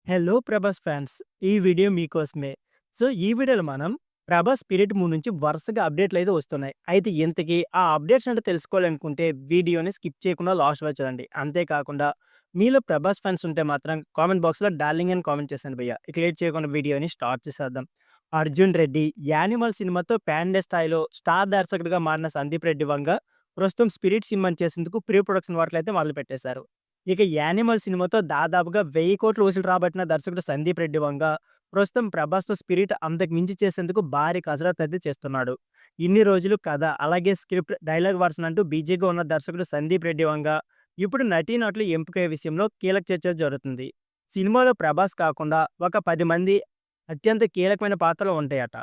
Hello Prabhas fans. ఈ video మీకోసమే. ఈ వీడియోలో మనం 'ప్రభాస్ స్పిరిట్ మూవీ' నుంచి వరుసగా అప్డేట్‌లయితే వస్తున్నాయి. అయితే ఇంతకీ ఆ అప్డేట్స్ ఏంటో తెలుసుకోవాలనుకుంటే వీడియోని స్కిప్ చేయకుండా లాస్ట్ వరకు చూడండి. అంతేకాకుండా మీలో 'ప్రభాస్' ఫ్యాన్స్ ఉంటే మాత్రం కామెంట్ బాక్స్‌లో డార్లింగ్ అని కామెంట్ చేసేయండి భయ్యా. ఇక లేట్ చేయకుండా వీడియోని స్టార్ట్ చేసేద్దాం. 'అర్జున్ రెడ్డి' 'యానిమల్' సినిమాతో పాన్ ఇండియా స్థాయిలో స్టార్ దర్శకుడిగా మారిన సందీప్ రెడ్డి వంగ ప్రస్తుతం 'స్పిరిట్' సినిమాని చేసేందుకు ప్రీ ప్రొడక్షన్ వర్క్‌లయితే మొదలుపెట్టేశారు. ఇక 'యానిమల్' సినిమాతో దాదాపుగా 1000,00,00,000 వసూలు రాబట్టిన దర్శకుడు సందీప్ రెడ్డి వంగ ప్రస్తుతం 'ప్రభాస్‌తో స్పిరిట్' అంతకు మించి చేసేందుకు భారీ కసరత్తు అయితే చేస్తున్నాడు. ఇన్ని రోజులు కథ, అలాగే స్క్రిప్ట్, డైలాగ్ వర్షన్ అంటూ బిజీగా ఉన్న దర్శకుడు సందీప్ రెడ్డి వంగ ఇప్పుడు నటీనటుల ఎంపిక విషయంలో కీలక చర్చ జరుగుతుంది. సినిమాలో 'ప్రభాస్' కాకుండా ఒక 10 మంది అత్యంత కీలకమైన పాత్రలు ఉంటాయట.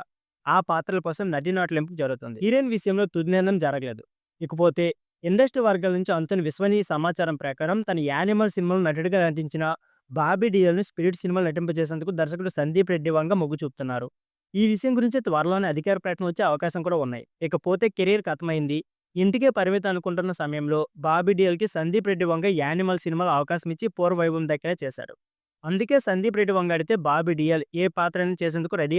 ఆ పాత్రల కోసం నటీనటుల ఎంపిక జరుగుతుంది. హీరోయిన్ విషయంలో తుది నిర్ణయం జరగలేదు. ఇకపోతే ఇండస్ట్రీ వర్గాల నుంచి అందుతున్న విశ్వసనీయ సమాచారం ప్రకారం తన 'యానిమల్' సినిమాలో నటుడిగా నటించిన బాబీ డియోల్‌ని 'స్పిరిట్' సినిమాలో నటింపజేసేందుకు దర్శకుడు సందీప్ రెడ్డి వంగ మొగ్గు చూపుతున్నారు. ఈ విషయం గురించి త్వరలోనే అధికార ప్రకటన వచ్చే అవకాశం కూడా ఉన్నాయి. ఇకపోతే కెరీర్ ఖతమైంది, ఇంటికే పరిమితం అనుకుంటున్న సమయంలో బాబీ డియోల్‌కి సందీప్ రెడ్డి వంగ 'యానిమల్' సినిమాలో అవకాశం ఇచ్చి పూర్వ వైభవం దక్కేలా చేశాడు. అందుకే సందీప్ రెడ్డి వంగ అడిగితే బాబీ డియోల్ ఏ పాత్రైనా చేసేందుకు రెడీ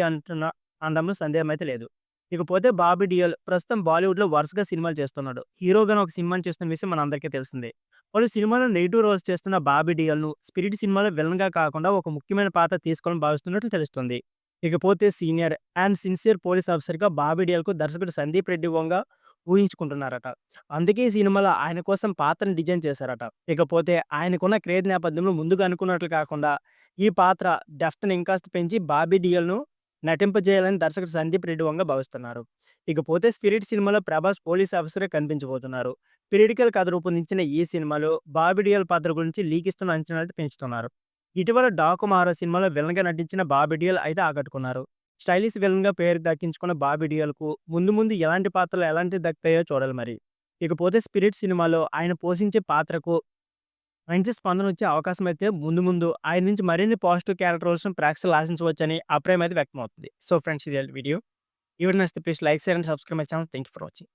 అనడంలో సందేహం అయితే లేదు. ఇకపోతే బాబీ డియోల్ ప్రస్తుతం బాలీవుడ్‌లో వరుసగా సినిమాలు చేస్తున్నాడు. హీరోగాను ఒక సినిమాని చేస్తున్న విషయం మనందరికీ తెలిసిందే. పలు సినిమాలో నెగెటివ్ రోల్స్ చేస్తున్న బాబీ డియోల్‌ను 'స్పిరిట్' సినిమాలో విలన్‌గా కాకుండా ఒక ముఖ్యమైన పాత్ర తీసుకోవాలని భావిస్తున్నట్లు తెలుస్తుంది. ఇకపోతే సీనియర్ అండ్ సిన్సియర్ పోలీస్ ఆఫీసర్‌గా బాబీ డియోల్‌కు దర్శకుడు సందీప్ రెడ్డి వంగ ఊహించుకుంటున్నారట. అందుకే ఈ సినిమాలో ఆయన కోసం పాత్రను డిజైన్ చేశారట. ఇకపోతే ఆయనకున్న క్రేజ్ నేపథ్యంలో ముందుగా అనుకున్నట్లు కాకుండా ఈ పాత్ర డెప్త్‌ని ఇంకాస్త పెంచి బాబీ డియోల్‌ను నటింపజేయాలని దర్శకుడు సందీప్ రెడ్డి వంగ భావిస్తున్నారు. ఇకపోతే 'స్పిరిట్' సినిమాలో ప్రభాస్ పోలీస్ ఆఫీసర్‌గా కనిపించబోతున్నారు. పీరిడికల్ కథ రూపొందించిన ఈ సినిమాలో బాబీ డియోల్ పాత్ర గురించి లీకిస్తున్న అంచనాలైతే పెంచుతున్నారు. ఇటీవల 'డాకు మహారాజ్' సినిమాలో విలన్‌గా నటించిన బాబీ డియోల్ అయితే ఆకట్టుకున్నారు. స్టైలిష్ విలన్‌గా పేరు దక్కించుకున్న బాబీ డియోల్‌కు ముందు ముందు ఎలాంటి పాత్రలు ఎలాంటివి దక్కుతాయో చూడాలి మరి. ఇకపోతే 'స్పిరిట్' సినిమాలో ఆయన పోషించే పాత్రకు మంచి స్పందన వచ్చే అవకాశం అయితే ముందు ముందు ఆయన నుంచి మరిన్ని పాజిటివ్ క్యారెక్టర్ రోల్స్‌ని ప్రేక్షకులు ఆశించవచ్చని అభిప్రాయం అయితే వ్యక్తమవుతుంది. ఫ్రెండ్స్, ఇది వీడియో. ఈ వీడియో నచ్చితే please like, share and subscribe my channel. Thank you for watching.